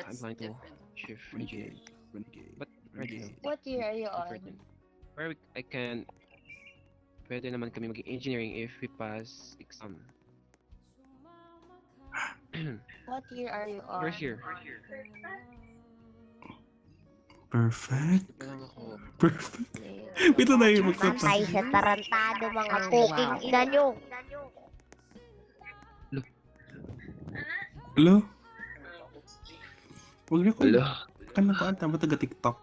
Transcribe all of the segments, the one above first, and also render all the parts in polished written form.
I'm going to shift Renegade. gears. Renegade. But right now, Renegade. What year are you different on? yun. Where I can, pwede naman kami mag-engineering if we pass exam. What year are you on? First year. Perfect. Di pa lang ako. Perfect. Ito na yung Bantay sa tarantado mga poking ina nyo. Hello? Huwag na ko. Hello. Kanang ko ata ba taga-TikTok?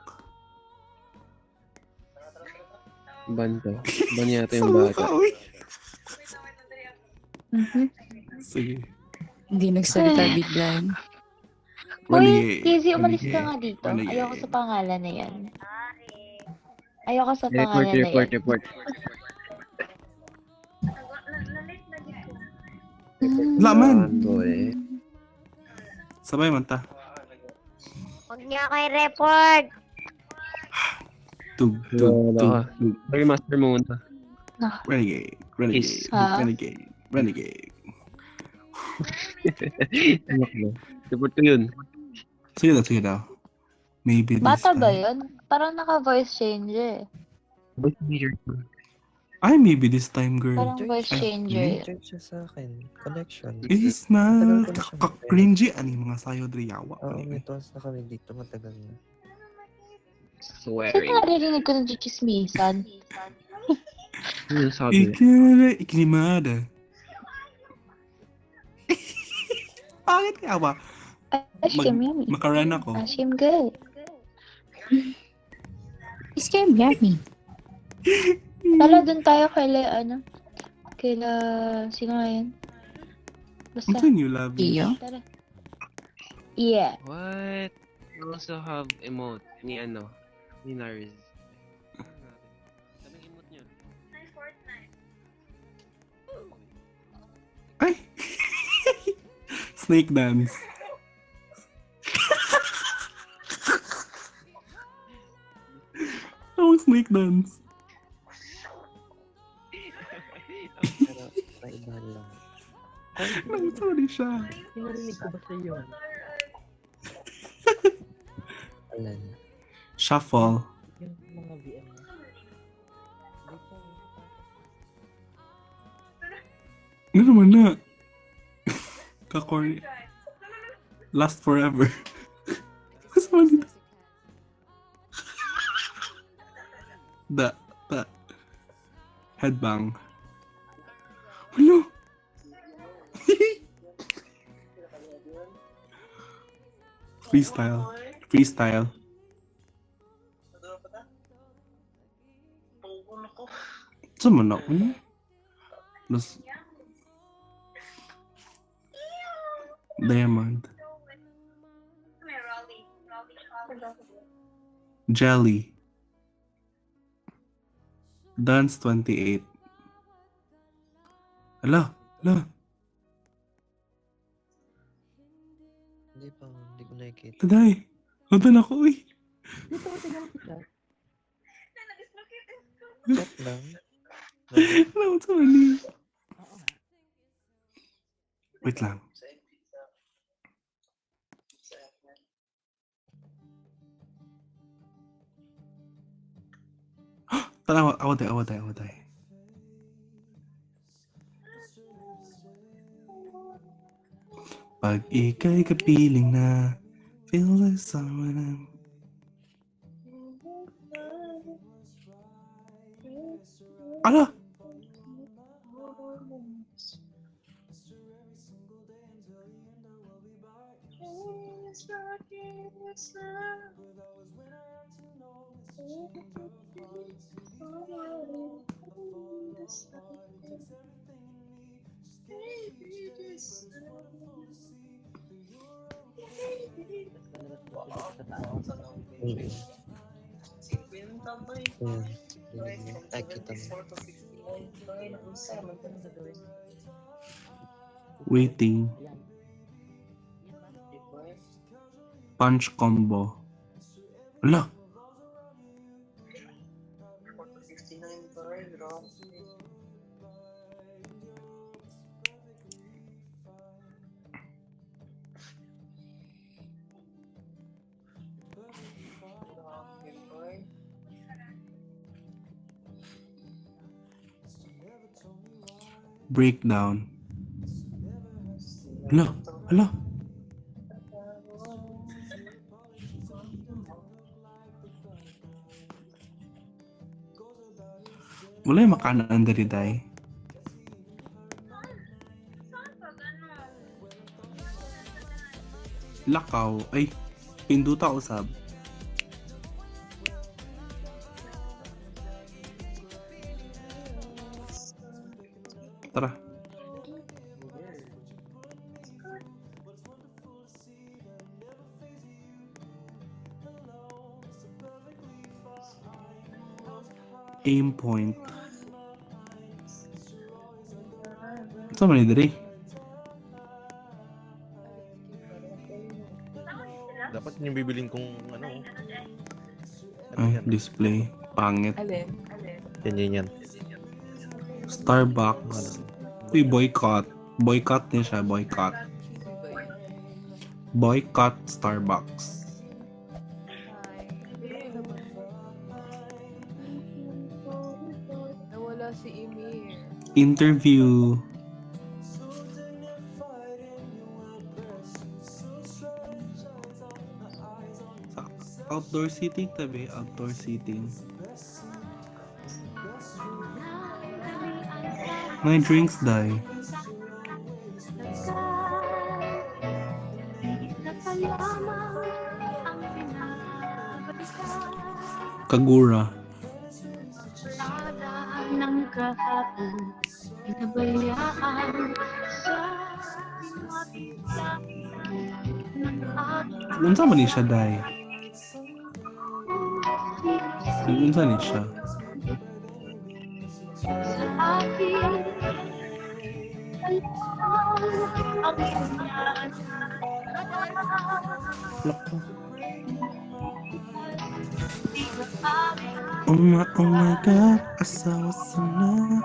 Ban to. Ban yata yung Sabi bata. ka, uy. Mhm. Sige. Hindi nagsalita biglaan. Hoy, Renegade. Kizzy, umalis ka Renegade. nga dito. Renegade. Ayoko sa pangalan na yan. Ayoko sa Report, pangalan na report, yan. report. Laman! boy. Sabay man ta. Huwag niya kayo report. Tug, tug, Wala tug, ka. tug. Sorry, Master Moon. Renegade. Renegade. Ha? Renegade. Renegade. Report ko yun. Sige daw, sige daw. Maybe this Bata ba time. yun? Parang naka-voice change eh. Voice major ko. Ay, maybe this time, girl. Parang voice Ay, changer. Check siya sa akin. Connection. Is Matagal na ko na siya cringy ani mga sayo driyawa. Oo, may toss na kami dito. Matagal na. Saan Swearing. narinig ko ng chichismisan? Ano yung sabi? Iklimada. Bakit kaya ba? Ashim yummy. Makaran ako. Ashim good. Scam yummy. Tala, dun tayo kaila, sino nga yan? Basta, Ano yung love you? Iyo. tara. Yeah. What? We also have emote ni Nars. Anong emote niya? Ay! Snake dance. Oh, snake dance. Pero, naibahan lang. Sorry siya. Pinarinig ko ba sa'yo? Alan. Shuffle. Yung mga VM mo. Ano naman na? Kakorny. Last forever. Kasama dito. The headbang. Ano? Freestyle. Freestyle. Sama na ako niya. Diamond. Jelly. Dance 28. Ala, ala. Hindi ko nakikita. Taday. Huntan ako, uy. Chat lang. Ano sa mali? Wait lang. Tara, awatay. Pag ika'y kapiling na, feel like someone Ala! Ay, kita mo. Waiting. Punch combo. Ala! Breakdown. Hala, hala. Wala yung makanaan dari day. Lakaw. Ay, pinduta usab. Tara. Aim point. Saan man diri? Dapat yung bibilin kong ano. Ano Ay, yan? display. Pangit. Alin? Yan. Starbucks. Uy, boycott. Boycott din siya, boycott. Boycott Starbucks. Nawala si Emir. Interview. Outdoor seating tabi, outdoor seating. May drinks dai. Kagura. Ng kahapon, pinabayaan sa Unsa man ni siya dai? Unsa ni siya? akin. Oh my God, asawa sana.